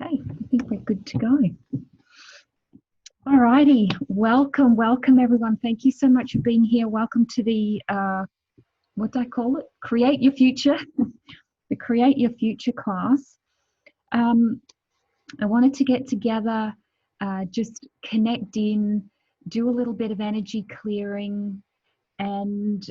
Okay, I think we're good to go. All righty, welcome everyone. Thank you so much for being here. Welcome to the, what do I call it? Create Your Future, the Create Your Future class. I wanted to get together, just connect in, do a little bit of energy clearing, and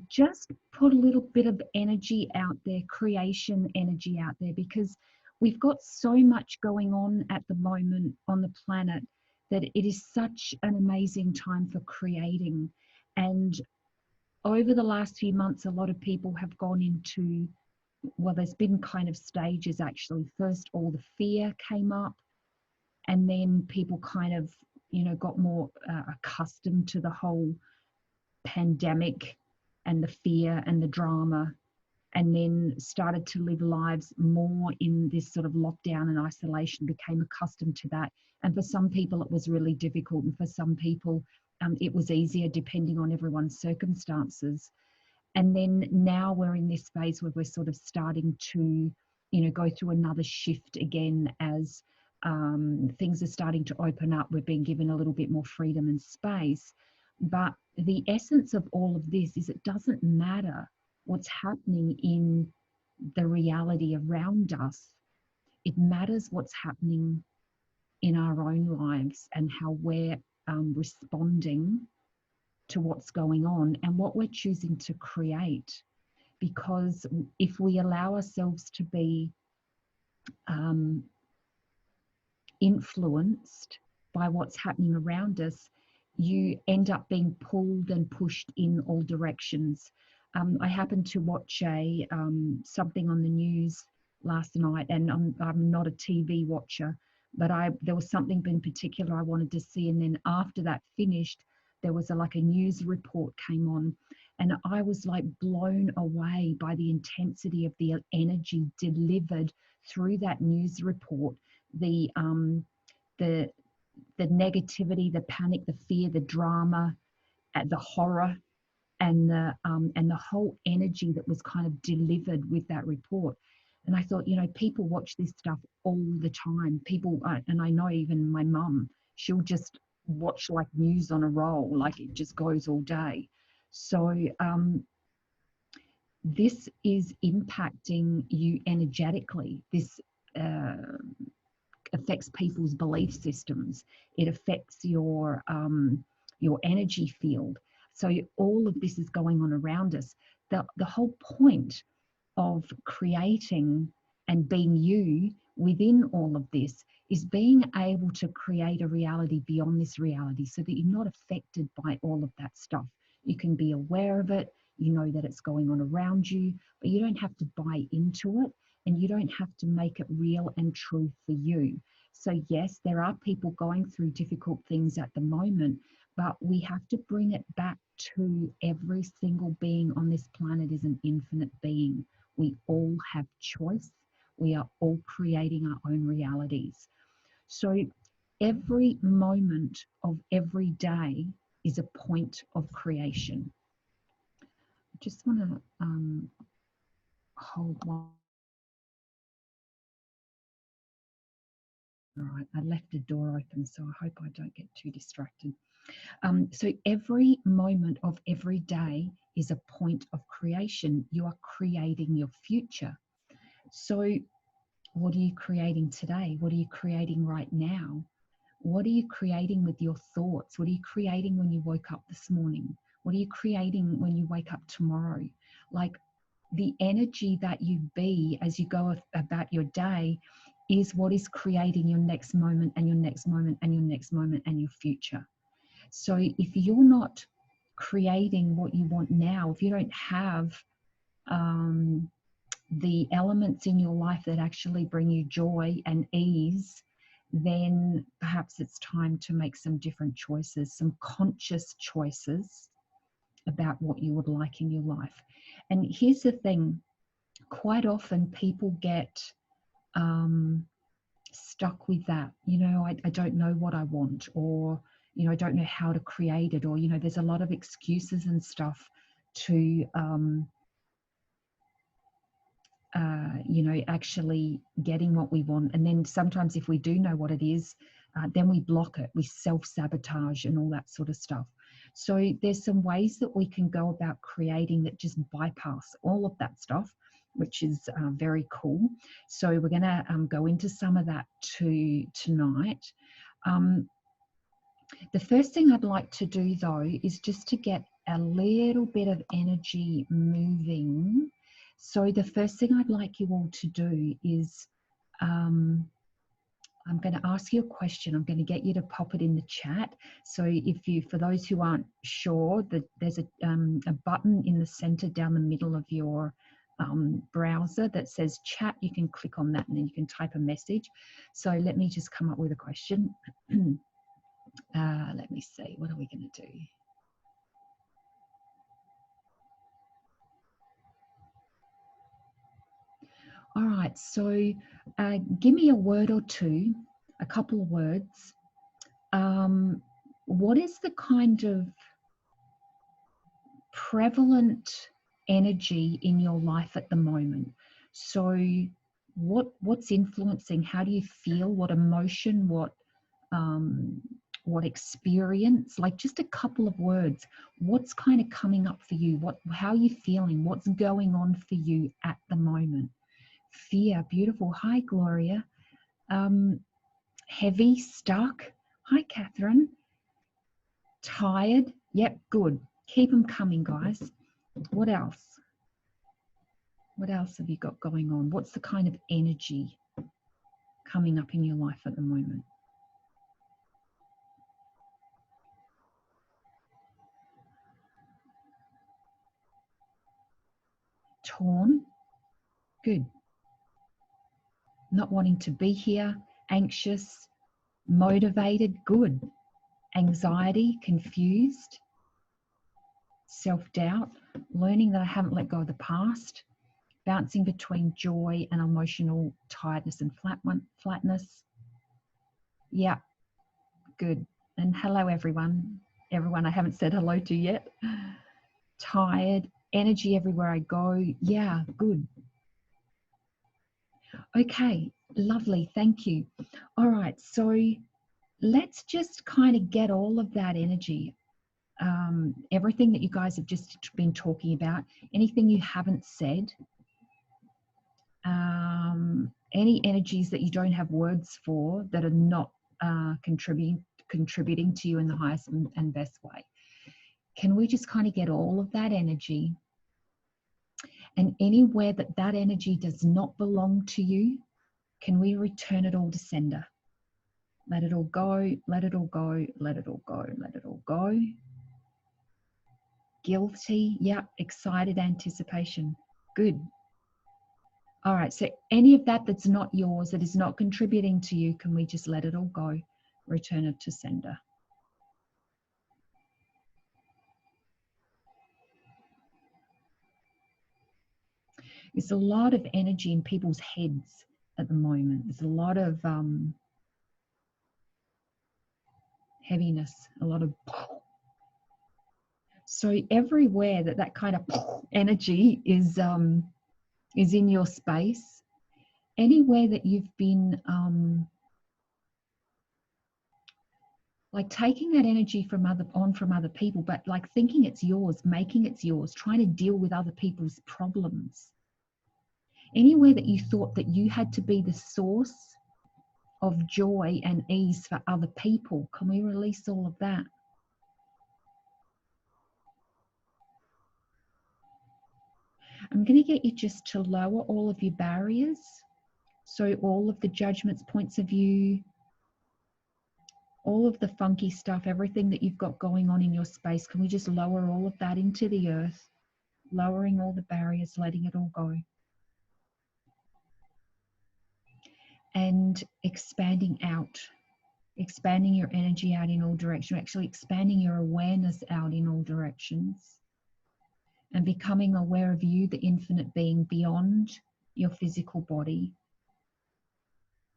just put a little bit of energy out there, creation energy out there, because we've got so much going on at the moment on the planet that it is such an amazing time for creating. And over the last few months, a lot of people have gone into, well, there's been kind of stages actually. First, all the fear came up, and then people kind of, got more accustomed to the whole pandemic and the fear and the drama, and then started to live lives more in this sort of lockdown and isolation, became accustomed to that. And for some people, it was really difficult. And for some people, it was easier depending on everyone's circumstances. And then now we're in this phase where we're sort of starting to, go through another shift again as things are starting to open up. We're being given a little bit more freedom and space. But the essence of all of this is it doesn't matter what's happening in the reality around us. It matters what's happening in our own lives and how we're responding to what's going on and what we're choosing to create. Because if we allow ourselves to be influenced by what's happening around us, you end up being pulled and pushed in all directions. I happened to watch something on the news last night, and I'm not a TV watcher, but there was something in particular I wanted to see, and then after that finished, there was a news report came on, and I was like blown away by the intensity of the energy delivered through that news report. The negativity, the panic, the fear, the drama, the horror, and the whole energy that was kind of delivered with that report. And I thought, people watch this stuff all the time. People, and I know even my mum, she'll just watch like news on a roll, like it just goes all day. So this is impacting you energetically. This affects people's belief systems. It affects your energy field. So all of this is going on around us. The whole point of creating and being you within all of this is being able to create a reality beyond this reality, so that you're not affected by all of that stuff. You can be aware of it, you know that it's going on around you, but you don't have to buy into it, and you don't have to make it real and true for you. So yes, there are people going through difficult things at the moment, but we have to bring it back to every single being on this planet is an infinite being. We all have choice. We are all creating our own realities. So every moment of every day is a point of creation. I just want to hold one. All right, I left the door open, so I hope I don't get too distracted. So every moment of every day is a point of creation. You are creating your future. So what are you creating today? What are you creating right now? What are you creating with your thoughts? What are you creating when you woke up this morning? What are you creating when you wake up tomorrow? Like, the energy that you be as you go about your day is what is creating your next moment and your next moment and your next moment and your future. So if you're not creating what you want now, if you don't have the elements in your life that actually bring you joy and ease, then perhaps it's time to make some different choices, some conscious choices about what you would like in your life. And here's the thing, quite often people get stuck with that. I don't know what I want, or I don't know how to create it, or there's a lot of excuses and stuff to you know, actually getting what we want. And then sometimes if we do know what it is, then we block it, we self-sabotage and all that sort of stuff. So there's some ways that we can go about creating that just bypass all of that stuff, which is very cool. So we're going to go into some of that tonight. The first thing I'd like to do though is just to get a little bit of energy moving. So the first thing I'd like you all to do is I'm going to ask you a question. I'm going to get you to pop it in the chat. So if you, for those who aren't sure, that there's a button in the center down the middle of your browser that says chat. You can click on that and then you can type a message. So let me just come up with a question. Let me see, what are we going to do? All right, so give me a word or two, a couple of words. What is the kind of prevalent energy in your life at the moment? So what's influencing? How do you feel? What emotion? What experience? Like just a couple of words. What's kind of coming up for you? How are you feeling? What's going on for you at the moment? Fear, beautiful. Hi, Gloria. Heavy, stuck. Hi, Catherine. Tired. Yep, good. Keep them coming, guys. What else? What else have you got going on? What's the kind of energy coming up in your life at the moment? Torn. Good. Not wanting to be here. Anxious. Motivated. Good. Anxiety. Confused. Self-doubt. Learning that I haven't let go of the past. Bouncing between joy and emotional tiredness and flatness. Yeah, good. And hello, everyone. Everyone I haven't said hello to yet. Tired, energy everywhere I go. Yeah, good. Okay, lovely. Thank you. All right, so let's just kind of get all of that energy. Everything that you guys have just been talking about, anything you haven't said, any energies that you don't have words for that are not contributing to you in the highest and best way. Can we just kind of get all of that energy, and anywhere that that energy does not belong to you, can we return it all to sender? Let it all go, let it all go, let it all go, let it all go. Guilty, yeah, excited anticipation, good. All right, so any of that that's not yours, that is not contributing to you, can we just let it all go, return it to sender? There's a lot of energy in people's heads at the moment. There's a lot of heaviness, a lot of. So everywhere that kind of energy is in your space, anywhere that you've been like taking that energy from other people, but like thinking it's yours, making it's yours, trying to deal with other people's problems. Anywhere that you thought that you had to be the source of joy and ease for other people, can we release all of that? I'm going to get you just to lower all of your barriers. So all of the judgments, points of view, all of the funky stuff, everything that you've got going on in your space, can we just lower all of that into the earth, lowering all the barriers, letting it all go? And expanding out, expanding your energy out in all directions, actually expanding your awareness out in all directions, and becoming aware of you, the infinite being beyond your physical body,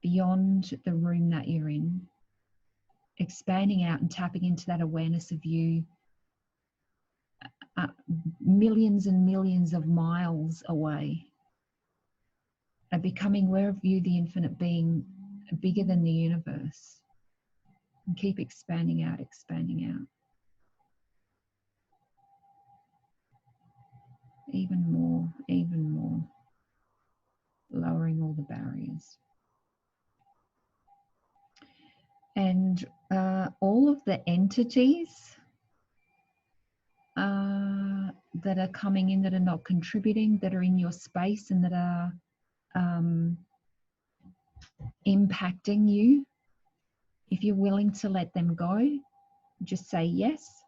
beyond the room that you're in, expanding out and tapping into that awareness of you millions and millions of miles away. becoming aware of you, the infinite being, bigger than the universe. And keep expanding out, expanding out. Even more, even more. Lowering all the barriers. And all of the entities that are coming in, that are not contributing, that are in your space and that are impacting you, if you're willing to let them go, just say yes.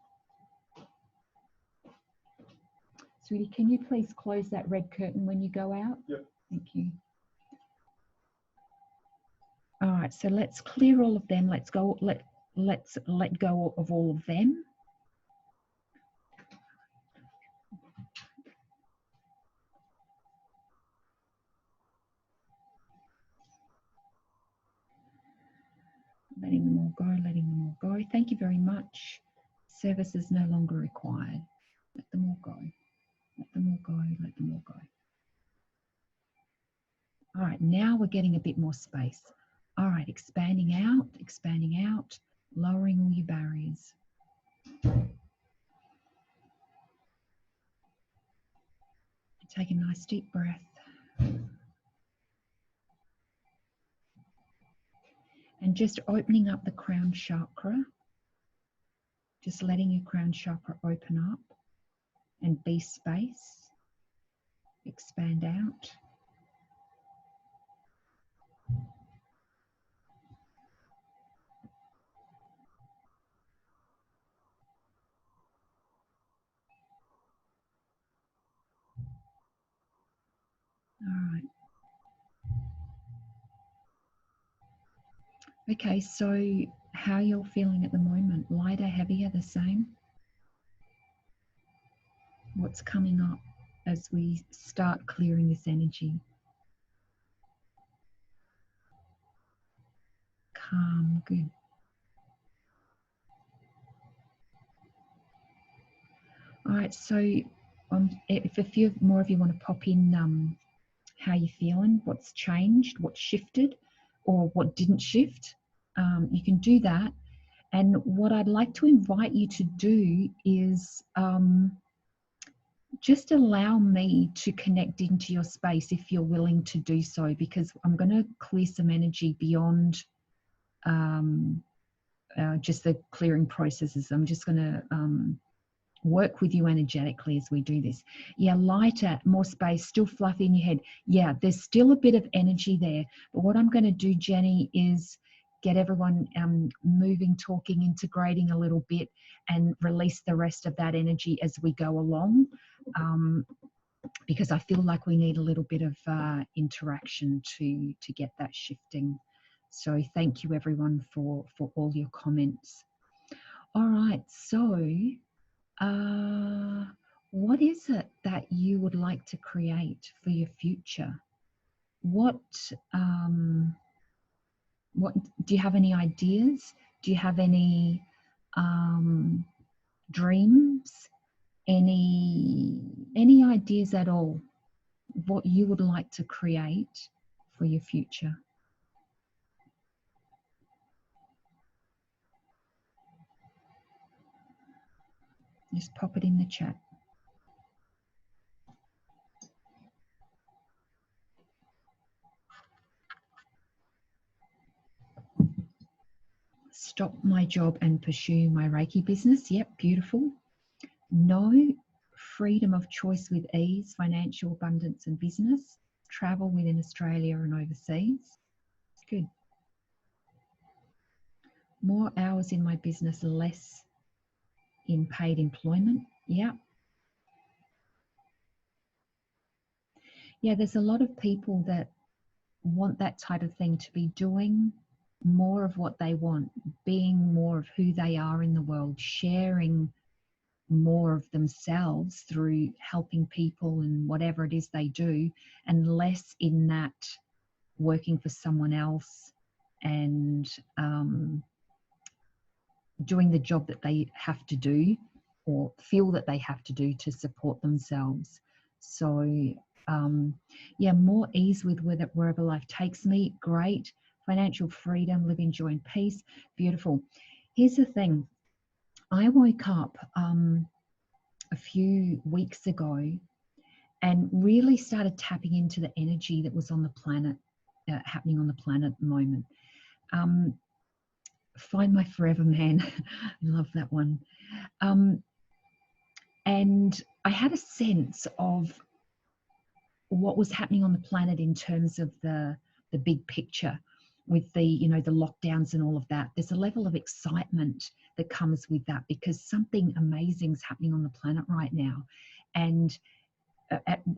Sweetie, can you please close that red curtain when you go out? Yep. Thank you. All right, so let's clear all of them. Let's let go of all of them. Letting them all go, letting them all go. Thank you very much. Service is no longer required. Let them all go. Let them all go, let them all go. All right, now we're getting a bit more space. All right, expanding out, lowering all your barriers. Take a nice deep breath. And just opening up the crown chakra. Just letting your crown chakra open up and be space. Expand out. All right. Okay, so how you're feeling at the moment? Lighter, heavier, the same? What's coming up as we start clearing this energy? Calm, good. All right, so if a few more of you want to pop in how you're feeling, what's changed, what shifted, or what didn't shift, you can do that. And what I'd like to invite you to do is just allow me to connect into your space if you're willing to do so, because I'm going to clear some energy beyond just the clearing processes. I'm just going to work with you energetically as we do this. Yeah, lighter, more space, still fluffy in your head. Yeah, there's still a bit of energy there. But what I'm going to do, Jenny, is get everyone moving, talking, integrating a little bit and release the rest of that energy as we go along. Because I feel like we need a little bit of interaction to get that shifting. So thank you everyone for all your comments. All right, so what is it that you would like to create for your future? What do you have any ideas? Do you have any dreams? Any ideas at all? What you would like to create for your future? Just pop it in the chat. Stop my job and pursue my Reiki business. Yep, beautiful. No, freedom of choice with ease, financial abundance and business. Travel within Australia and overseas. Good. More hours in my business, less in paid employment. Yeah. Yeah, there's a lot of people that want that type of thing, to be doing more of what they want, being more of who they are in the world, sharing more of themselves through helping people and whatever it is they do, and less in that working for someone else and doing the job that they have to do or feel that they have to do to support themselves. So yeah, more ease with wherever life takes me. Great. Financial freedom, live in joy and peace. Beautiful. Here's the thing. I woke up a few weeks ago and really started tapping into the energy that was on the planet, happening on the planet at the moment. Find my forever man. I love that one. And I had a sense of what was happening on the planet in terms of the big picture with the the lockdowns and all of that. There's a level of excitement that comes with that because something amazing is happening on the planet right now. And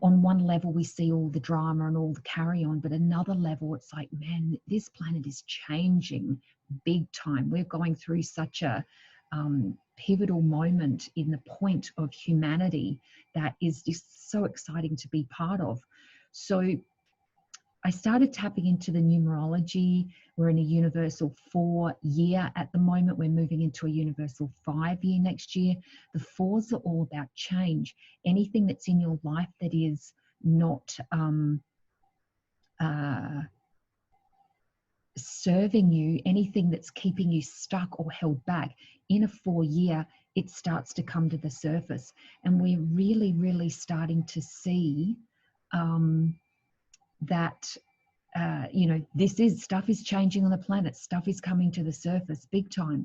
on one level we see all the drama and all the carry on, but another level it's like, man, this planet is changing big time. We're going through such a pivotal moment in the point of humanity that is just so exciting to be part of. So I started tapping into the numerology. We're in a universal 4 year at the moment. We're moving into a universal 5 year next year. The 4s are all about change. Anything that's in your life that is not serving you, anything that's keeping you stuck or held back, in a 4 year, it starts to come to the surface. And we're really, really starting to see that stuff is changing on the planet. Stuff is coming to the surface big time.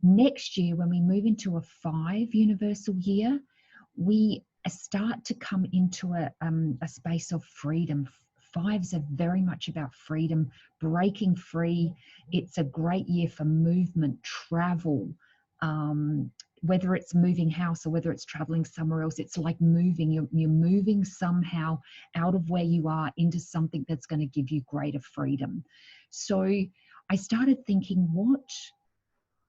Next year, when we move into a 5 universal year, we start to come into a space of freedom. 5s are very much about freedom, breaking free. It's a great year for movement, travel, whether it's moving house or whether it's traveling somewhere else. It's like moving. You're moving somehow out of where you are into something that's going to give you greater freedom. So I started thinking, what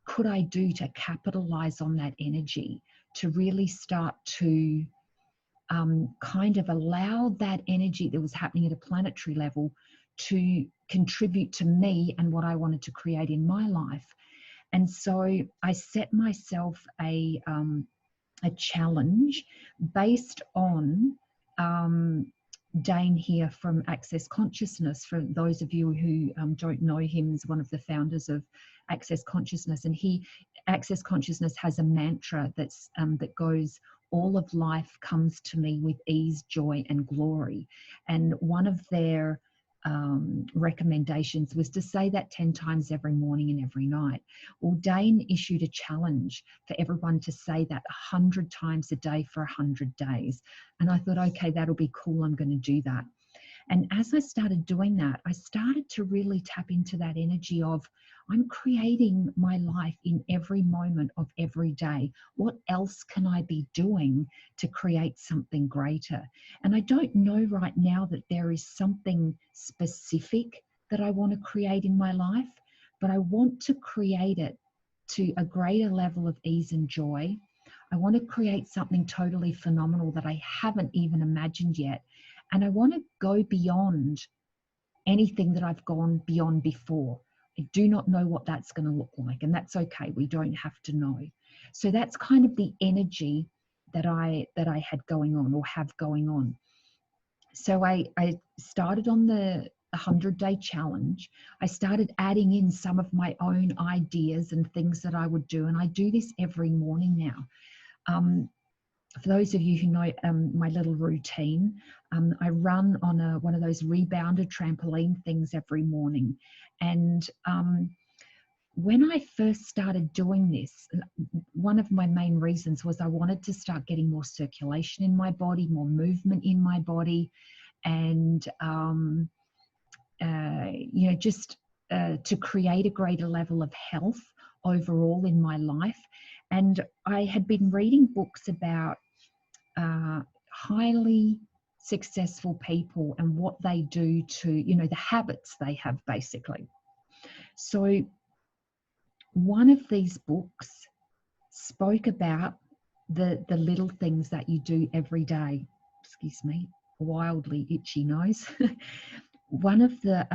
could I do to capitalize on that energy, to really start to kind of allow that energy that was happening at a planetary level to contribute to me and what I wanted to create in my life. And so I set myself a challenge based on Dane here from Access Consciousness. For those of you who don't know him, he's one of the founders of Access Consciousness, and Access Consciousness has a mantra that's that goes, all of life comes to me with ease, joy, and glory. And one of their recommendations was to say that 10 times every morning and every night. Well, Dane issued a challenge for everyone to say that 100 times a day for 100 days. And I thought, okay, that'll be cool. I'm going to do that. And as I started doing that, I started to really tap into that energy of, I'm creating my life in every moment of every day. What else can I be doing to create something greater? And I don't know right now that there is something specific that I want to create in my life, but I want to create it to a greater level of ease and joy. I want to create something totally phenomenal that I haven't even imagined yet. And I want to go beyond anything that I've gone beyond before. I do not know what that's going to look like, and that's okay. We don't have to know. So that's kind of the energy that I had going on, or have going on. So I started on the 100-day challenge. I started adding in some of my own ideas and things that I would do, and I do this every morning now. For those of you who know my little routine, I run on one of those rebounder trampoline things every morning. And when I first started doing this, one of my main reasons was I wanted to start getting more circulation in my body, more movement in my body, and just to create a greater level of health overall in my life. And I had been reading books about highly successful people and what they do to, the habits they have, basically. So one of these books spoke about the little things that you do every day. Excuse me, wildly itchy nose. one of the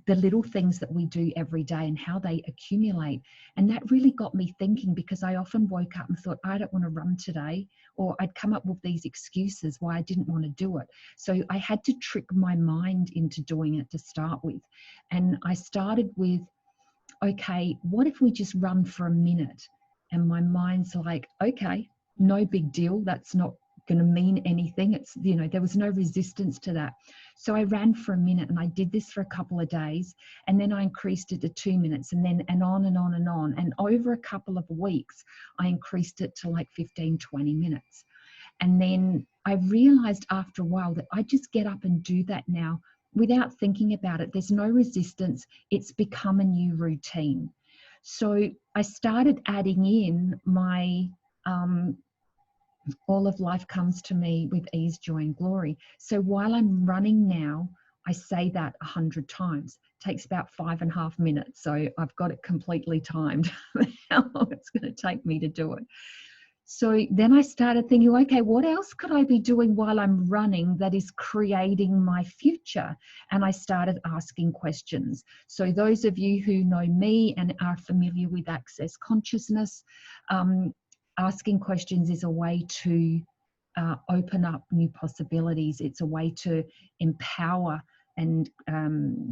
the little things that we do every day and how they accumulate. And that really got me thinking, because I often woke up and thought, I don't want to run today, or I'd come up with these excuses why I didn't want to do it. So I had to trick my mind into doing it to start with. And I started with, okay, what if we just run for a minute? And my mind's like, okay, no big deal, that's not going to mean anything. It's, there was no resistance to that. So I ran for a minute, and I did this for a couple of days, and then I increased it to 2 minutes, and then and on and on and on. And over a couple of weeks, I increased it to like 15, 20 minutes. And then I realized after a while that I just get up and do that now without thinking about it. There's no resistance. It's become a new routine. So I started adding in my all of life comes to me with ease, joy, and glory. So while I'm running now, I say that 100 times. It takes about 5.5 minutes. So I've got it completely timed how long it's going to take me to do it. So then I started thinking, okay, what else could I be doing while I'm running that is creating my future? And I started asking questions. So those of you who know me and are familiar with Access Consciousness, asking questions is a way to open up new possibilities. It's a way to empower and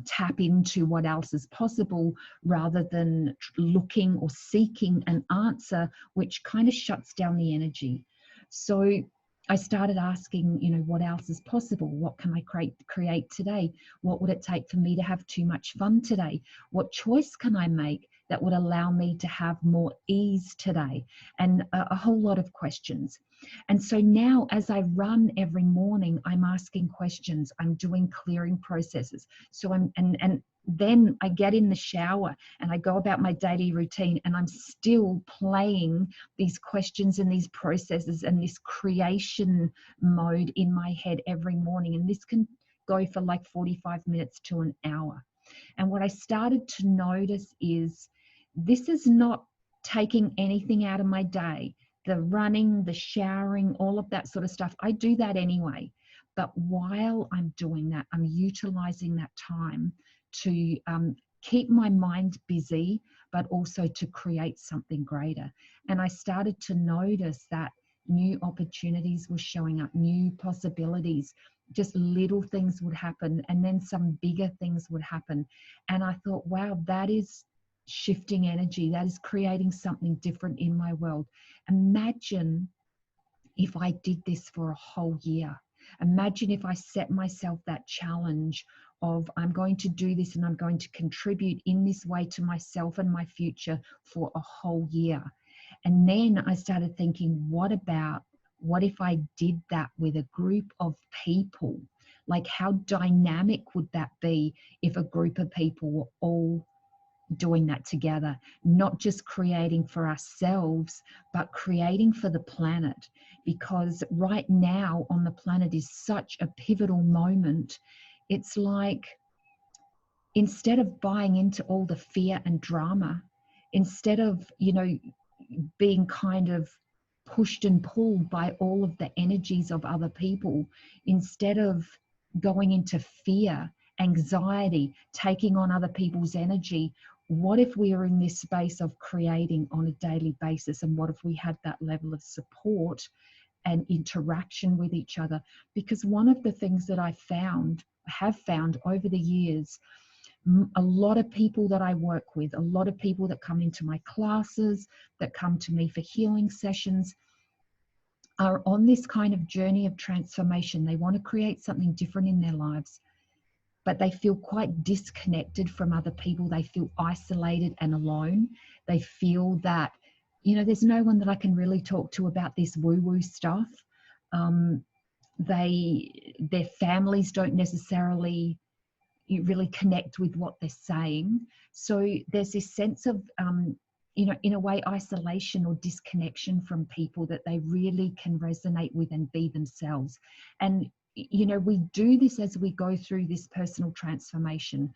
tap into what else is possible, rather than looking or seeking an answer, which kind of shuts down the energy. So I started asking, what else is possible? What can I create today? What would it take for me to have too much fun today? What choice can I make that would allow me to have more ease today? And a whole lot of questions. And so now, as I run every morning, I'm asking questions, I'm doing clearing processes. So and then I get in the shower and I go about my daily routine, and I'm still playing these questions and these processes and this creation mode in my head every morning. And this can go for like 45 minutes to an hour. And what I started to notice is, this is not taking anything out of my day. The running, the showering, all of that sort of stuff, I do that anyway. But while I'm doing that, I'm utilizing that time to keep my mind busy, but also to create something greater. And I started to notice that new opportunities were showing up, new possibilities, just little things would happen, and then some bigger things would happen. And I thought, wow, that is shifting energy. That is creating something different in my world. Imagine if I did this for a whole year. Imagine if I set myself that challenge of, I'm going to do this and I'm going to contribute in this way to myself and my future for a whole year. And then I started thinking, what if I did that with a group of people? Like, how dynamic would that be if a group of people were all doing that together, not just creating for ourselves, but creating for the planet? Because right now on the planet is such a pivotal moment. It's like, instead of buying into all the fear and drama, instead of, being kind of pushed and pulled by all of the energies of other people, instead of going into fear, anxiety, taking on other people's energy, what if we are in this space of creating on a daily basis? And what if we had that level of support and interaction with each other? Because one of the things that I have found over the years, a lot of people that I work with, a lot of people that come into my classes, that come to me for healing sessions, are on this kind of journey of transformation. They want to create something different in their lives, but they feel quite disconnected from other people. They feel isolated and alone. They feel that, there's no one that I can really talk to about this woo-woo stuff. Their families don't necessarily really connect with what they're saying. So there's this sense of, in a way, isolation or disconnection from people that they really can resonate with and be themselves. And, we do this as we go through this personal transformation,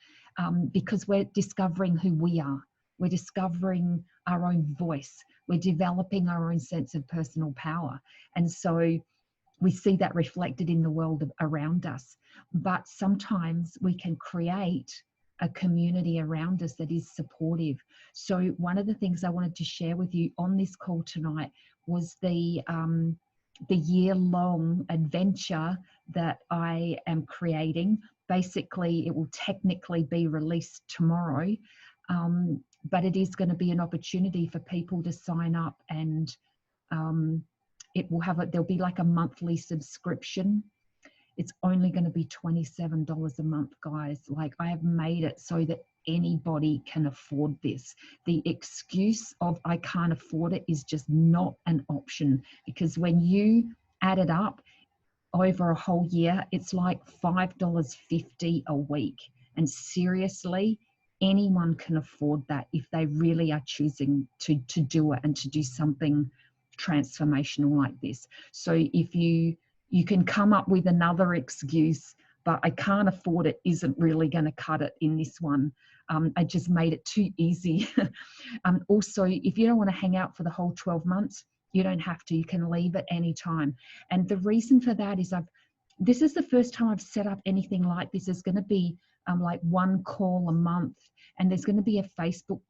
because we're discovering who we are. We're discovering our own voice. We're developing our own sense of personal power. And so we see that reflected in the world around us. But sometimes we can create a community around us that is supportive. So one of the things I wanted to share with you on this call tonight was the year-long adventure that I am creating. Basically, it will technically be released tomorrow, but it is going to be an opportunity for people to sign up, and it will have there'll be like a monthly subscription. It's only going to be $27 a month, guys. Like, I have made it so that anybody can afford this. The excuse of I can't afford it is just not an option, because when you add it up over a whole year, it's like $5.50 a week. And seriously, anyone can afford that if they really are choosing to do it and to do something transformational like this. So if you can come up with another excuse, but I can't afford it isn't really going to cut it in this one. I just made it too easy. Also, if you don't want to hang out for the whole 12 months, you don't have to. You can leave at any time. And the reason for that is this is the first time I've set up anything like this. There's going to be like one call a month, and there's going to be a Facebook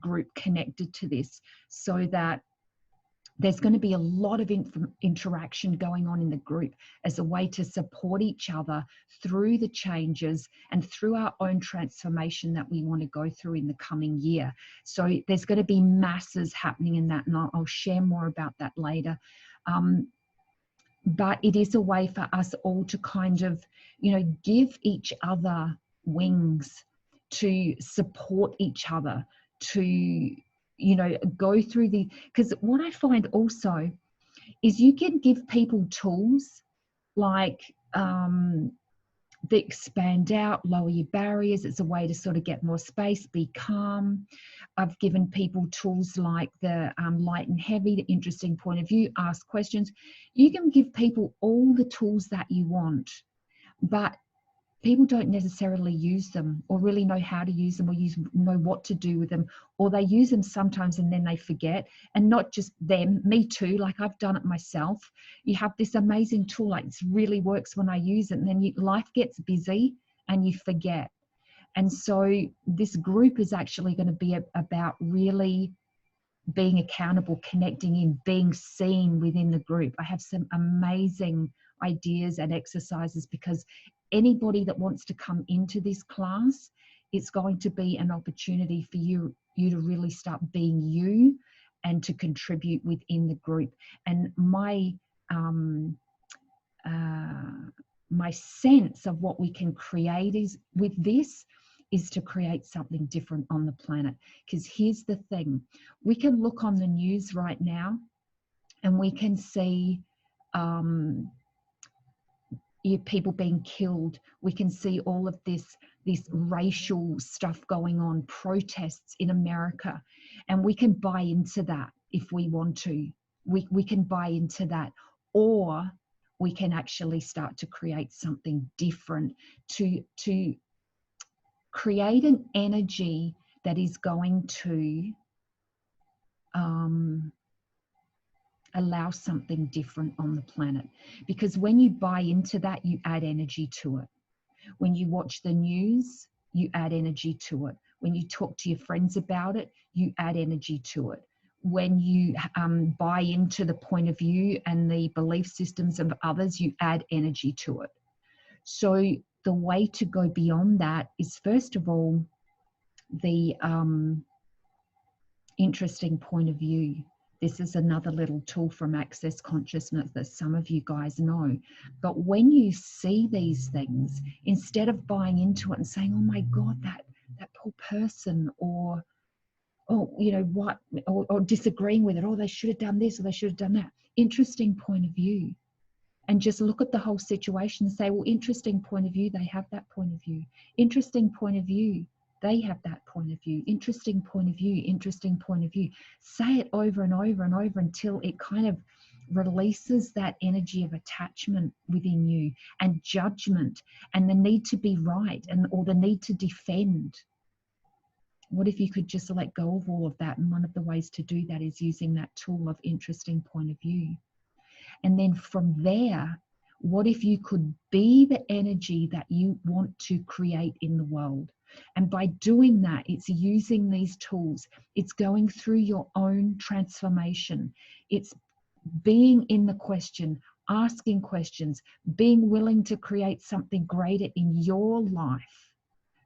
group connected to this, so that there's going to be a lot of interaction going on in the group as a way to support each other through the changes and through our own transformation that we want to go through in the coming year. So there's going to be masses happening in that, and I'll share more about that later. But it is a way for us all to kind of, give each other wings, to support each other, to go through because what I find also is you can give people tools like the expand out, lower your barriers. It's a way to sort of get more space, be calm. I've given people tools like the light and heavy, the interesting point of view, ask questions. You can give people all the tools that you want, but people don't necessarily use them or really know how to use them or know what to do with them, or they use them sometimes and then they forget. And not just them, me too, like I've done it myself. You have this amazing tool, like it really works when I use it, and then life gets busy and you forget. And so this group is actually going to be about really being accountable, connecting in, being seen within the group. I have some amazing ideas and exercises, because anybody that wants to come into this class, it's going to be an opportunity for you to really start being you and to contribute within the group. And my sense of what we can create is to create something different on the planet. Because here's the thing, we can look on the news right now and we can see people being killed. We can see all of this racial stuff going on, protests in America, and we can buy into that if we want to. We can buy into that, or we can actually start to create something different, to create an energy that is going to allow something different on the planet. Because when you buy into that, you add energy to it. When you watch the news, you add energy to it. When you talk to your friends about it, you add energy to it. When you buy into the point of view and the belief systems of others, you add energy to it. So the way to go beyond that is, first of all, the interesting point of view. This is another little tool from Access Consciousness that some of you guys know. But when you see these things, instead of buying into it and saying, oh my God, that poor person, or what, or disagreeing with it, oh, they should have done this or they should have done that. Interesting point of view. And just look at the whole situation and say, well, interesting point of view, they have that point of view. Interesting point of view, they have that point of view. Interesting point of view, interesting point of view. Say it over and over and over until it kind of releases that energy of attachment within you, and judgment, and the need to be right, or the need to defend. What if you could just let go of all of that? And one of the ways to do that is using that tool of interesting point of view. And then from there, what if you could be the energy that you want to create in the world? And by doing that, it's using these tools. It's going through your own transformation. It's being in the question, asking questions, being willing to create something greater in your life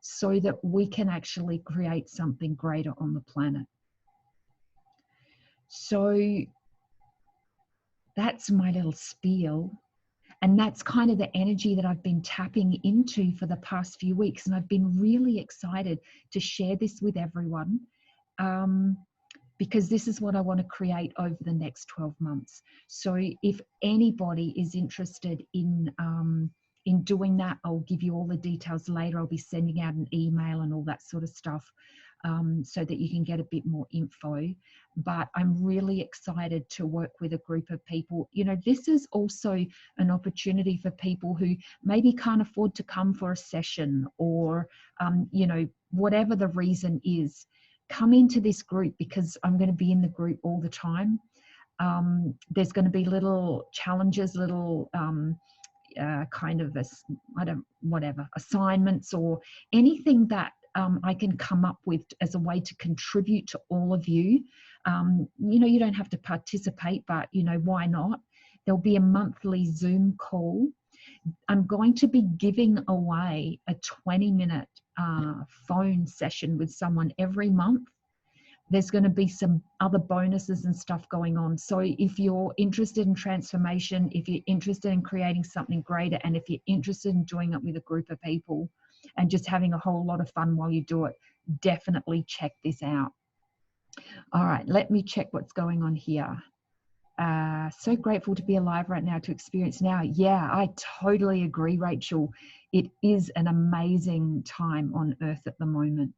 so that we can actually create something greater on the planet. So that's my little spiel. And that's kind of the energy that I've been tapping into for the past few weeks. And I've been really excited to share this with everyone, because this is what I want to create over the next 12 months. So if anybody is interested in doing that, I'll give you all the details later. I'll be sending out an email and all that sort of stuff, so that you can get a bit more info. But I'm really excited to work with a group of people. You know, this is also an opportunity for people who maybe can't afford to come for a session, or, you know, whatever the reason is. Come into this group, because I'm going to be in the group all the time. There's going to be little challenges, little kind of assignments, or anything that I can come up with as a way to contribute to all of you. You know, you don't have to participate, but you know, why not? There'll be a monthly Zoom call. I'm going to be giving away a 20-minute phone session with someone every month. There's going to be some other bonuses and stuff going on. So if you're interested in transformation, if you're interested in creating something greater, and if you're interested in doing it with a group of people and just having a whole lot of fun while you do it, definitely check this out. All right, let me check what's going on here. So grateful to be alive right now, to experience now. Yeah, I totally agree, Rachel. It is an amazing time on earth at the moment.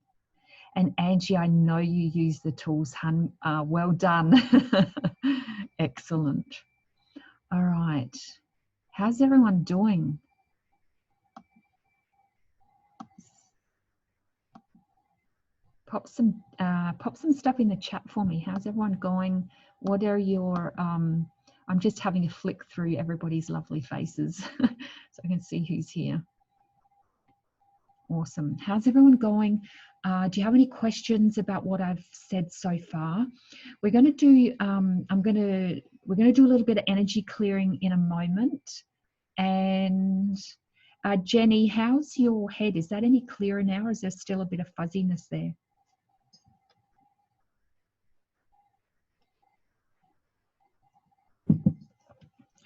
And Angie, I know you use the tools, hun. Well done. Excellent. All right. How's everyone doing? Pop some stuff in the chat for me. How's everyone going? What are your I'm just having a flick through everybody's lovely faces so I can see who's here. Awesome. How's everyone going? Do you have any questions about what I've said so far? We're going to do we're going to do a little bit of energy clearing in a moment. And Jenny, how's your head? Is that any clearer now, or is there still a bit of fuzziness there?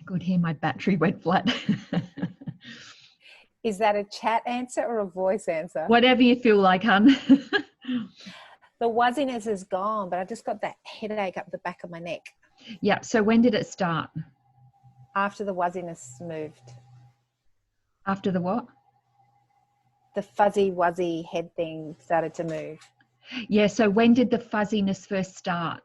Good, here my battery went flat. Is that a chat answer or a voice answer? Whatever you feel like, hun. The wuzziness is gone, but I just got that headache up the back of my neck. Yeah, so when did it start? After the wuzziness moved. After the what? The fuzzy wuzzy head thing started to move. Yeah, so when did the fuzziness first start?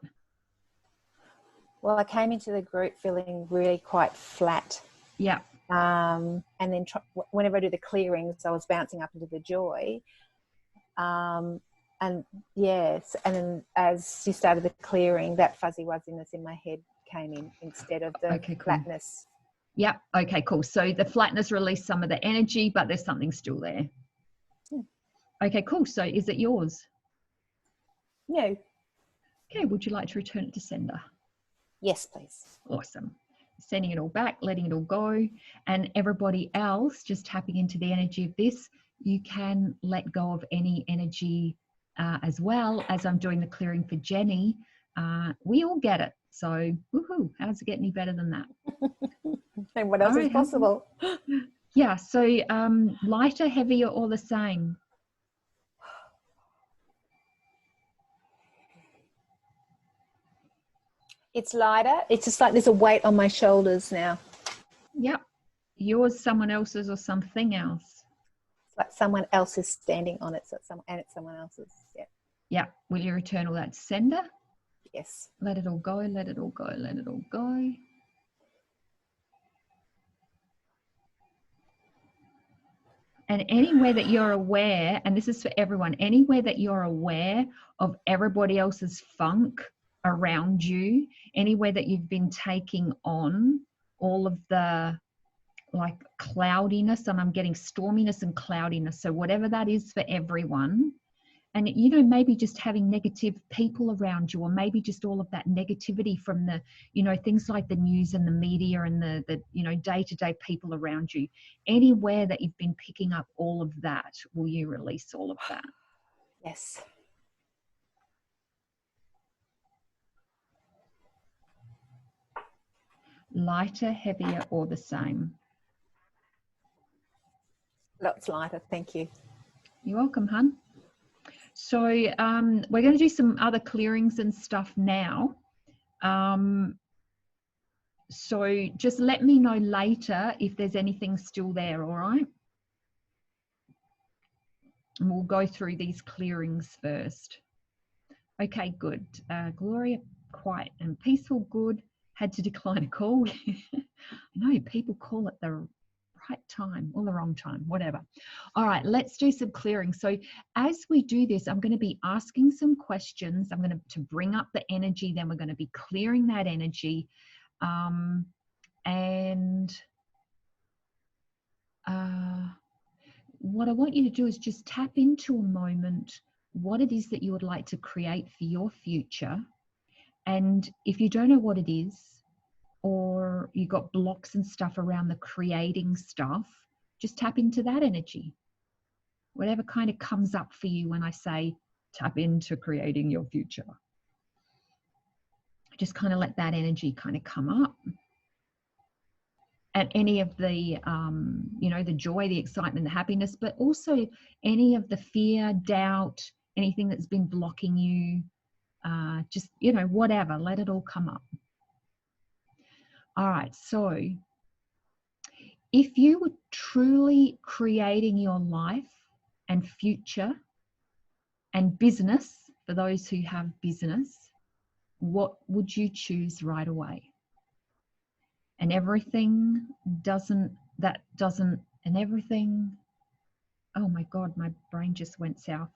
Well, I came into the group feeling really quite flat. Yeah. And then whenever I do the clearings, I was bouncing up into the joy. And yes, and then as you started the clearing, that fuzzy wuzziness in my head came in instead of the flatness. Yep. Okay, cool. So the flatness released some of the energy, but there's something still there. Okay, cool. So is it yours? No. Okay, would you like to return it to sender? Yes, please. Awesome. Sending it all back, letting it all go. And everybody else, just tapping into the energy of this, you can let go of any energy as well. As I'm doing the clearing for Jenny, we all get it. So, woohoo, how does it get any better than that? And what else is possible? Yeah, so lighter, heavier, or the same? It's lighter. It's just like there's a weight on my shoulders now. Yep. Yours, someone else's, or something else? It's like someone else is standing on it, so it's someone else's. Yeah. Yeah. Will you return all that to sender? Yes. Let it all go, let it all go, let it all go. And anywhere that you're aware, and this is for everyone, anywhere that you're aware of everybody else's funk around you, anywhere that you've been taking on all of the like cloudiness, and I'm getting storminess and cloudiness. So whatever that is for everyone. And, you know, maybe just having negative people around you, or maybe just all of that negativity from the, you know, things like the news and the media and the you know, day-to-day people around you. Anywhere that you've been picking up all of that, will you release all of that? Yes. Lighter, heavier, or the same? Lots lighter, thank you. You're welcome, hun. So we're going to do some other clearings and stuff now. So just let me know later if there's anything still there, all right? And we'll go through these clearings first. Okay, good. Gloria, quiet and peaceful, good. Had to decline a call. I know, people call at the right time or the wrong time, whatever. All right, let's do some clearing. So as we do this, I'm going to be asking some questions. I'm going to bring up the energy, then we're going to be clearing that energy. What I want you to do is just tap into a moment, what it is that you would like to create for your future. And if you don't know what it is, or you got blocks and stuff around the creating stuff, just tap into that energy. Whatever kind of comes up for you when I say tap into creating your future. Just kind of let that energy kind of come up. And any of the, you know, the joy, the excitement, the happiness, but also any of the fear, doubt, anything that's been blocking you, just, you know, whatever, let it all come up. All right, so if you were truly creating your life and future and business, for those who have business, what would you choose right away? And everything and everything, oh my God, my brain just went south.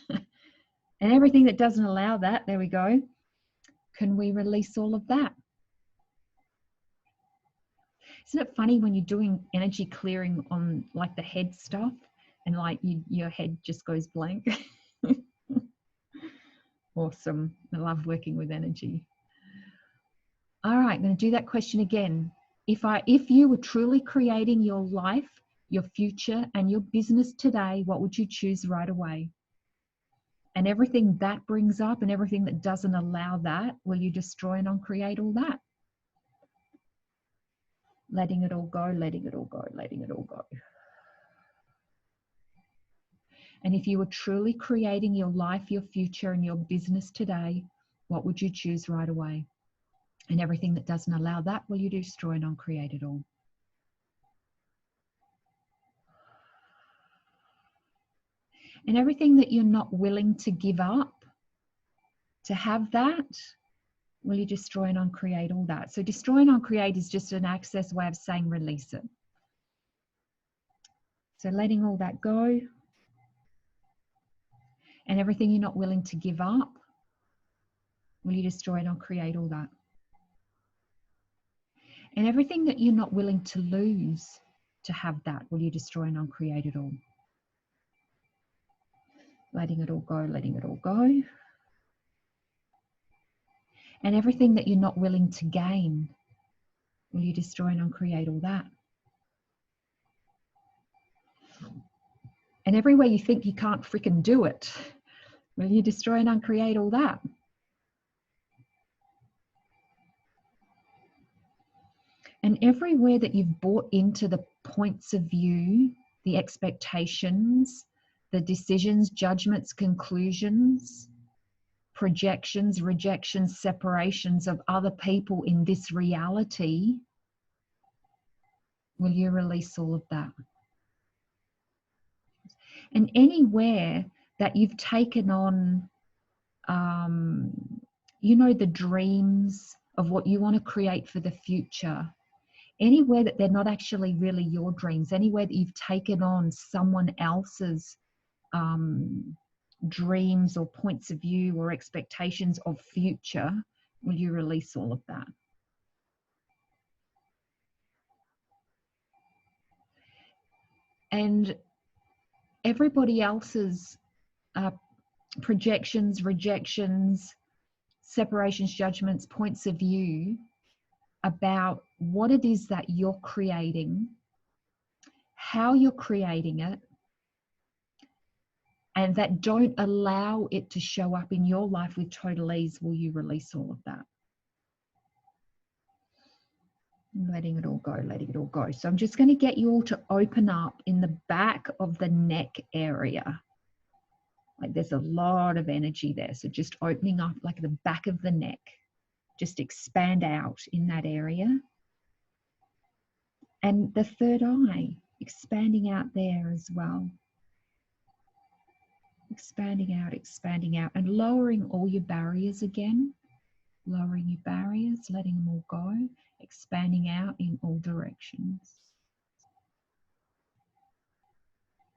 And everything that doesn't allow that, there we go. Can we release all of that? Isn't it funny when you're doing energy clearing on like the head stuff and like your head just goes blank? Awesome. I love working with energy. All right, I'm going to do that question again. If you were truly creating your life, your future, and your business today, what would you choose right away? And everything that brings up and everything that doesn't allow that, will you destroy and uncreate all that? Letting it all go, letting it all go, letting it all go. And if you were truly creating your life, your future, and your business today, what would you choose right away? And everything that doesn't allow that, will you destroy and uncreate it all? And everything that you're not willing to give up to have that, will you destroy and uncreate all that? So destroy and uncreate is just an access way of saying release it. So letting all that go. And everything you're not willing to give up, will you destroy and uncreate all that? And everything that you're not willing to lose to have that, will you destroy and uncreate it all? Letting it all go, letting it all go. And everything that you're not willing to gain, will you destroy and uncreate all that? And everywhere you think you can't freaking do it, will you destroy and uncreate all that? And everywhere that you've bought into the points of view, the expectations, the decisions, judgments, conclusions, projections, rejections, separations of other people in this reality, will you release all of that? And anywhere that you've taken on, you know, the dreams of what you want to create for the future, anywhere that they're not actually really your dreams, anywhere that you've taken on someone else's dreams or points of view or expectations of future, will you release all of that? And everybody else's projections, rejections, separations, judgments, points of view about what it is that you're creating, how you're creating it, and that don't allow it to show up in your life with total ease, will you release all of that? Letting it all go, letting it all go. So I'm just going to get you all to open up in the back of the neck area. Like there's a lot of energy there. So just opening up like the back of the neck. Just expand out in that area. And the third eye, expanding out there as well. Expanding out, and lowering all your barriers again. Lowering your barriers, letting them all go, expanding out in all directions.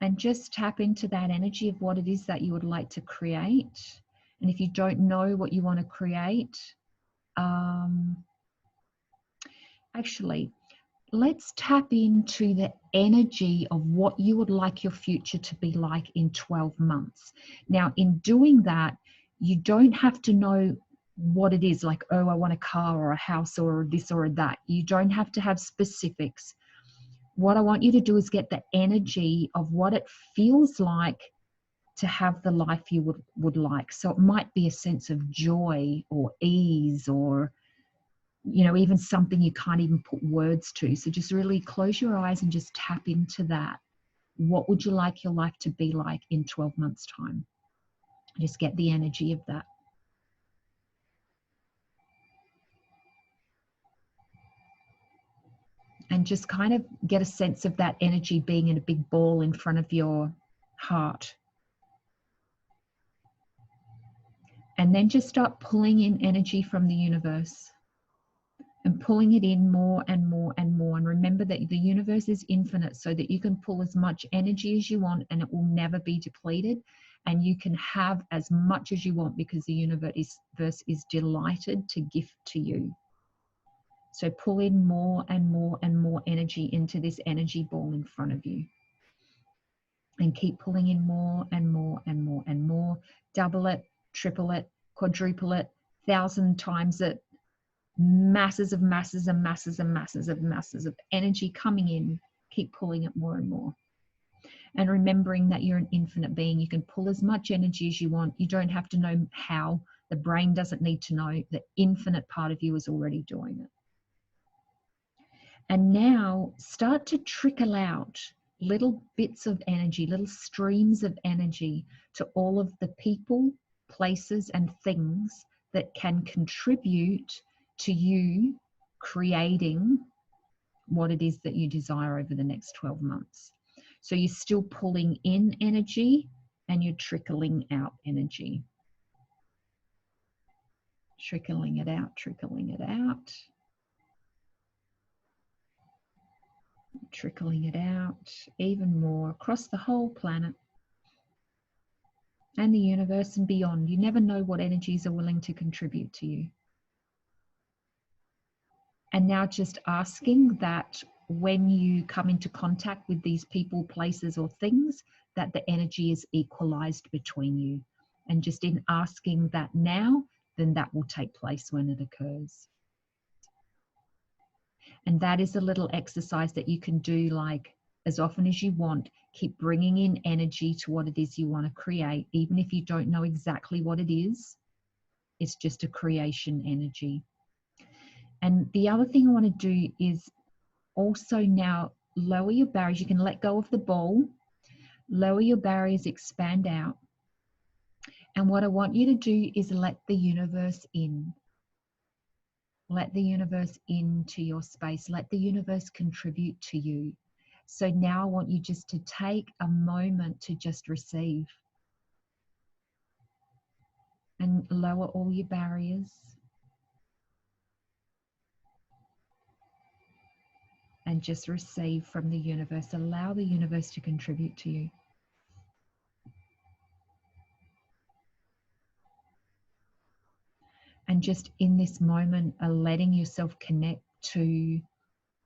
And just tap into that energy of what it is that you would like to create. And if you don't know what you want to create, actually, let's tap into the energy of what you would like your future to be like in 12 months. Now, in doing that, you don't have to know what it is, like, oh, I want a car or a house or this or that. You don't have to have specifics. What I want you to do is get the energy of what it feels like to have the life you would like. So it might be a sense of joy or ease, or even something you can't even put words to. So just really close your eyes and just tap into that. What would you like your life to be like in 12 months' time? Just get the energy of that. And just kind of get a sense of that energy being in a big ball in front of your heart. And then just start pulling in energy from the universe. And pulling it in more and more and more. And remember that the universe is infinite, so that you can pull as much energy as you want and it will never be depleted. And you can have as much as you want, because the universe is delighted to gift to you. So pull in more and more and more energy into this energy ball in front of you. And keep pulling in more and more and more and more. Double it, triple it, quadruple it, 1,000 times it. Masses of masses and masses and masses of masses of energy coming in. Keep pulling it more and more. And remembering that you're an infinite being. You can pull as much energy as you want. You don't have to know how. The brain doesn't need to know. The infinite part of you is already doing it. And now start to trickle out little bits of energy, little streams of energy to all of the people, places, and things that can contribute to you creating what it is that you desire over the next 12 months. So you're still pulling in energy and you're trickling out energy. Trickling it out, trickling it out. Trickling it out even more across the whole planet and the universe and beyond. You never know what energies are willing to contribute to you. And now just asking that when you come into contact with these people, places, or things, that the energy is equalized between you. And just in asking that now, then that will take place when it occurs. And that is a little exercise that you can do like as often as you want. Keep bringing in energy to what it is you want to create, even if you don't know exactly what it is. It's just a creation energy. And the other thing I want to do is also now lower your barriers. You can let go of the ball, lower your barriers, expand out. And what I want you to do is let the universe in. Let the universe into your space. Let the universe contribute to you. So now I want you just to take a moment to just receive. And lower all your barriers. And just receive from the universe. Allow the universe to contribute to you. And just in this moment, letting yourself connect to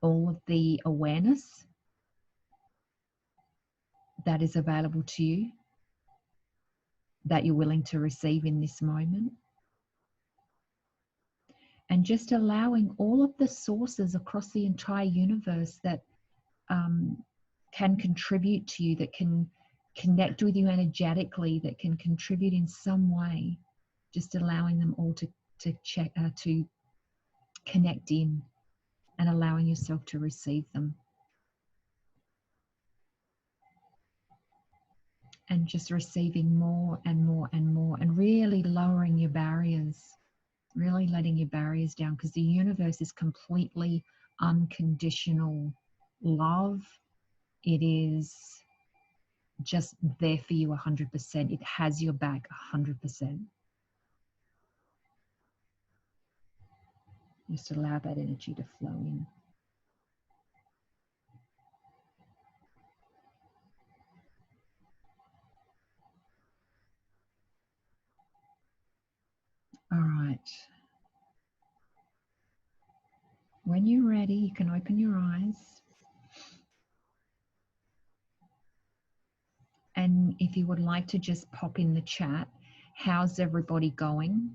all of the awareness that is available to you, that you're willing to receive in this moment. And just allowing all of the sources across the entire universe that can contribute to you, that can connect with you energetically, that can contribute in some way, just allowing them all to connect in and allowing yourself to receive them. And just receiving more and more and more, and really lowering your barriers, really letting your barriers down, because the universe is completely unconditional love. It is just there for you 100%. It has your back 100%. Just allow that energy to flow in. All right. When you're ready, you can open your eyes. And if you would like to just pop in the chat, how's everybody going?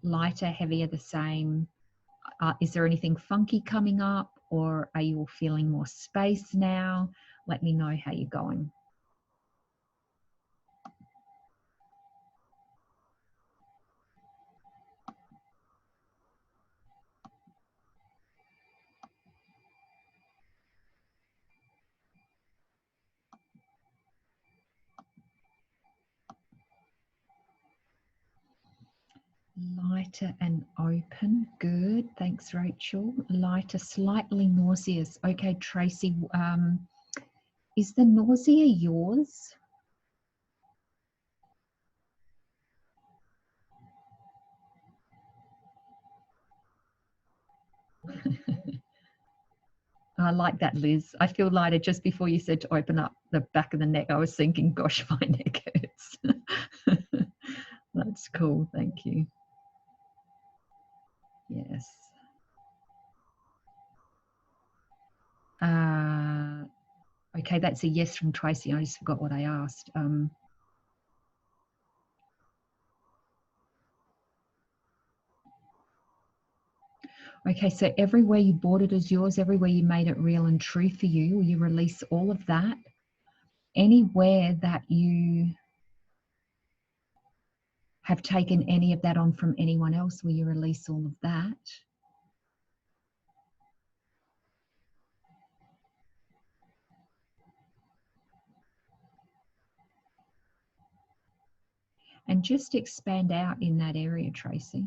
Lighter, heavier, the same? Is there anything funky coming up, or are you all feeling more space now? Let me know how you're going. Lighter and open. Good. Thanks, Rachel. Lighter, slightly nauseous. Okay, Tracy, is the nausea yours? I like that, Liz. I feel lighter. Just before you said to open up the back of the neck, I was thinking, gosh, my neck hurts. That's cool. Thank you. Yes. Okay, that's a yes from Tracy. I just forgot what I asked. Okay, so everywhere you bought it as yours, everywhere you made it real and true for you, you release all of that. Anywhere that you have taken any of that on from anyone else, will you release all of that? And just expand out in that area, Tracy.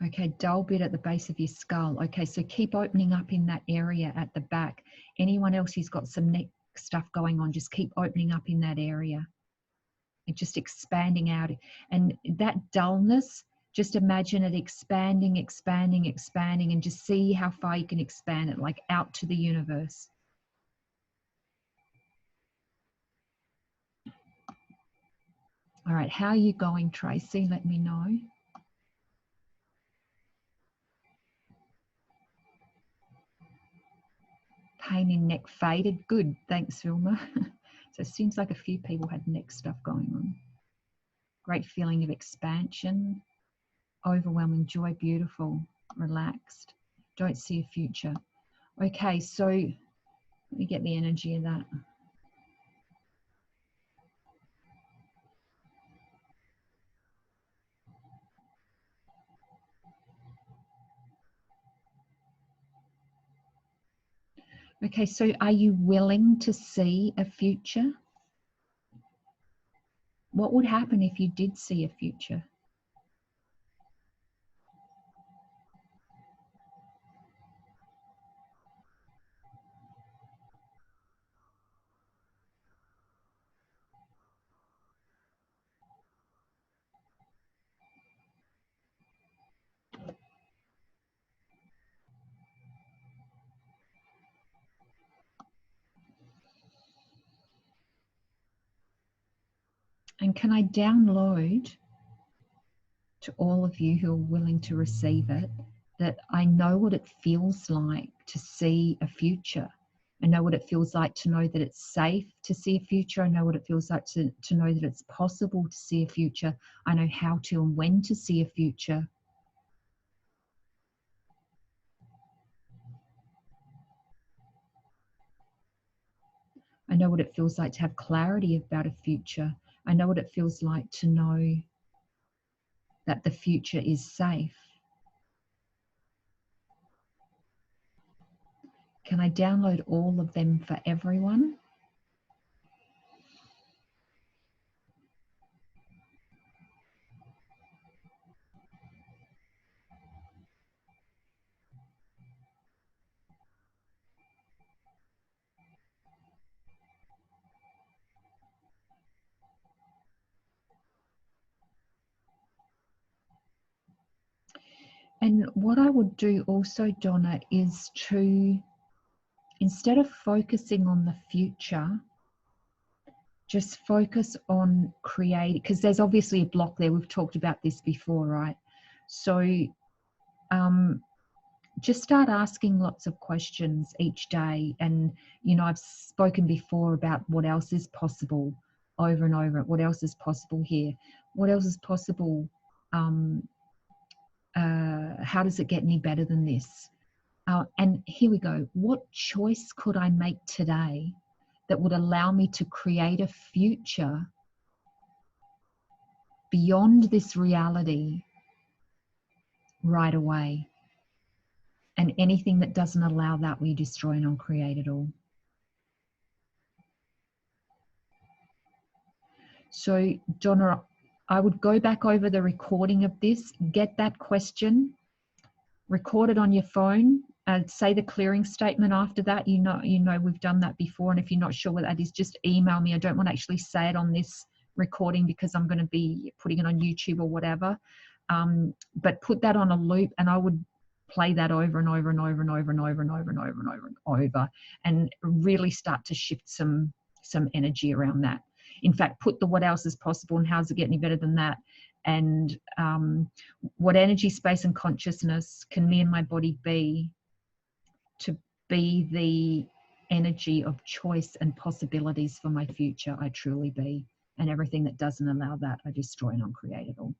Okay, dull bit at the base of your skull. Okay, so keep opening up in that area at the back. Anyone else who's got some neck stuff going on, just keep opening up in that area and just expanding out. And that dullness, just imagine it expanding, expanding, expanding, and just see how far you can expand it, like out to the universe. All right, how are you going, Tracy? Let me know. Pain in neck faded. Good, thanks, Vilma. So it seems like a few people had neck stuff going on. Great feeling of expansion, overwhelming joy, beautiful, relaxed. Don't see a future. Okay, so let me get the energy of that. Okay, so are you willing to see a future? What would happen if you did see a future? And can I download to all of you who are willing to receive it, that I know what it feels like to see a future. I know what it feels like to know that it's safe to see a future. I know what it feels like to know that it's possible to see a future. I know how to and when to see a future. I know what it feels like to have clarity about a future. I know what it feels like to know that the future is safe. Can I download all of them for everyone? And what I would do also, Donna, is to, instead of focusing on the future, just focus on creating, because there's obviously a block there. We've talked about this before, right? So just start asking lots of questions each day. And, you know, I've spoken before about what else is possible over and over. What else is possible here? What else is possible? How does it get any better than this? And here we go. What choice could I make today that would allow me to create a future beyond this reality right away? And anything that doesn't allow that, we destroy and uncreate it all. So, Donna, I would go back over the recording of this, get that question, record it on your phone, say the clearing statement after that. You know we've done that before, and if you're not sure what that is, just email me. I don't want to actually say it on this recording because I'm going to be putting it on YouTube or whatever. But put that on a loop, and I would play that over and over and over and over and over and over and over and over and over, and really start to shift some energy around that. In fact, put the what else is possible and how's it get any better than that, and what energy, space and consciousness can me and my body be to be the energy of choice and possibilities for my future I truly be, and everything that doesn't allow that I destroy and uncreate it all.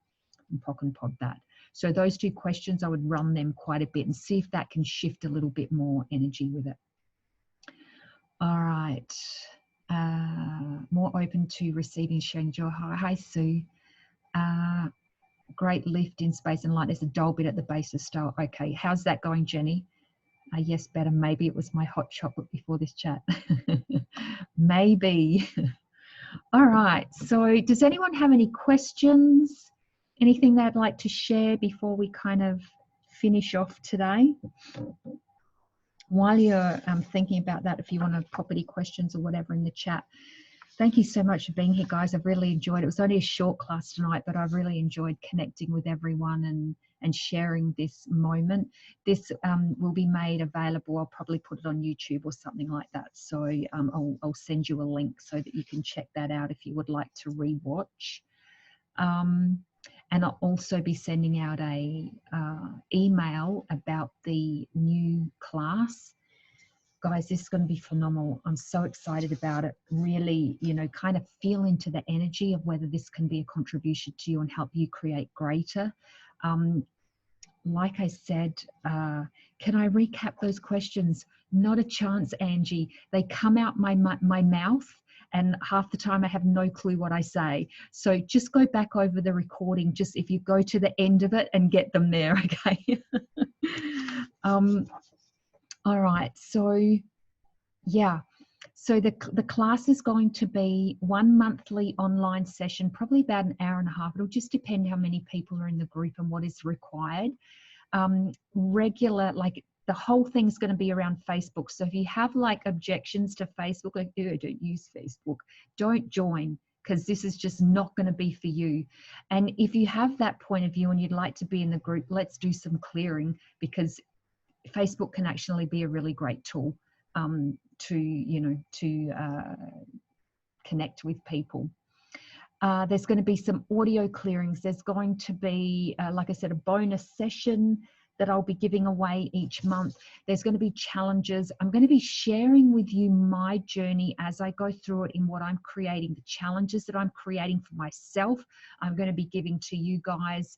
And POC and POD that. So those two questions, I would run them quite a bit and see if that can shift a little bit more energy with it. All right. More open to receiving, sharing joy. Hi, Sue. Great lift in space and light. There's a dull bit at the base of style. Okay, how's that going, Jenny? Yes, better. Maybe it was my hot chocolate before this chat. Maybe. All right. So does anyone have any questions? Anything they'd like to share before we kind of finish off today? While you're thinking about that, if you want to pop any questions or whatever in the chat. Thank you so much for being here, guys. I've really enjoyed it. It was only a short class tonight, but I've really enjoyed connecting with everyone and sharing this moment. This will be made available. I'll probably put it on YouTube or something like that. So I'll send you a link so that you can check that out if you would like to rewatch. And I'll also be sending out a email about the new class. Guys, this is going to be phenomenal. I'm so excited about it. Really, you know, kind of feel into the energy of whether this can be a contribution to you and help you create greater. Like I said, can I recap those questions? Not a chance, Angie. They come out my mouth, and half the time I have no clue what I say. So just go back over the recording, just if you go to the end of it and get them there, okay? All right, so yeah, so the class is going to be one monthly online session, probably about an hour and a half. It'll just depend how many people are in the group and what is required. Regular, like the whole thing's going to be around Facebook. So if you have like objections to Facebook, like, I don't use Facebook, don't join, because this is just not going to be for you. And if you have that point of view and you'd like to be in the group, let's do some clearing, because Facebook can actually be a really great tool to connect with people. There's going to be some audio clearings. There's going to be, like I said, a bonus session that I'll be giving away each month. There's going to be challenges. I'm going to be sharing with you my journey as I go through it in what I'm creating, the challenges that I'm creating for myself. I'm going to be giving to you guys.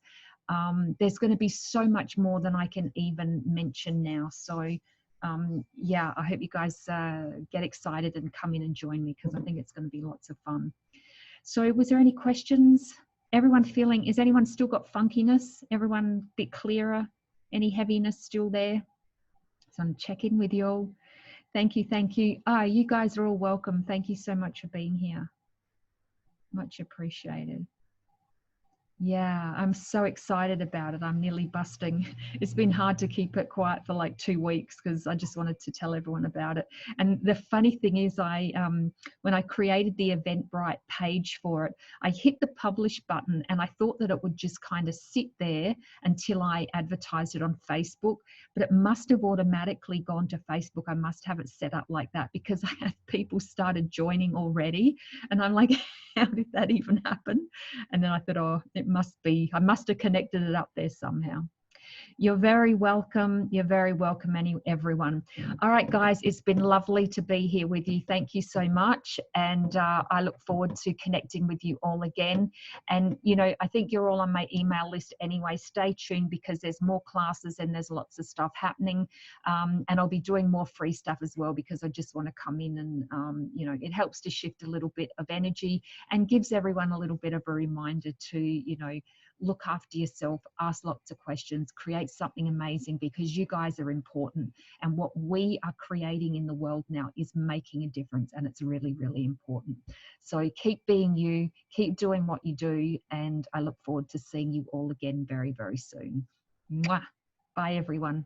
There's going to be so much more than I can even mention now. So yeah, I hope you guys get excited and come in and join me, because I think it's going to be lots of fun. So was there any questions? Everyone feeling, is anyone still got funkiness? Everyone a bit clearer? Any heaviness still there? So I'm checking with you all. Thank you, thank you. You guys are all welcome. Thank you so much for being here. Much appreciated. Yeah, I'm so excited about it. I'm nearly busting. It's been hard to keep it quiet for like 2 weeks because I just wanted to tell everyone about it. And the funny thing is, when I created the Eventbrite page for it, I hit the publish button and I thought that it would just kind of sit there until I advertised it on Facebook, but it must have automatically gone to Facebook. I must have it set up like that because I had people started joining already. And I'm like, how did that even happen? And then I thought, oh, it must be, I must have connected it up there somehow. You're very welcome. You're very welcome, everyone. All right, guys, it's been lovely to be here with you. Thank you so much. And I look forward to connecting with you all again. And, you know, I think you're all on my email list anyway. Stay tuned because there's more classes and there's lots of stuff happening. And I'll be doing more free stuff as well because I just want to come in and, you know, it helps to shift a little bit of energy and gives everyone a little bit of a reminder to, you know, look after yourself, ask lots of questions, create something amazing because you guys are important. And what we are creating in the world now is making a difference. And it's really, really important. So keep being you, keep doing what you do. And I look forward to seeing you all again very, very soon. Mwah. Bye, everyone.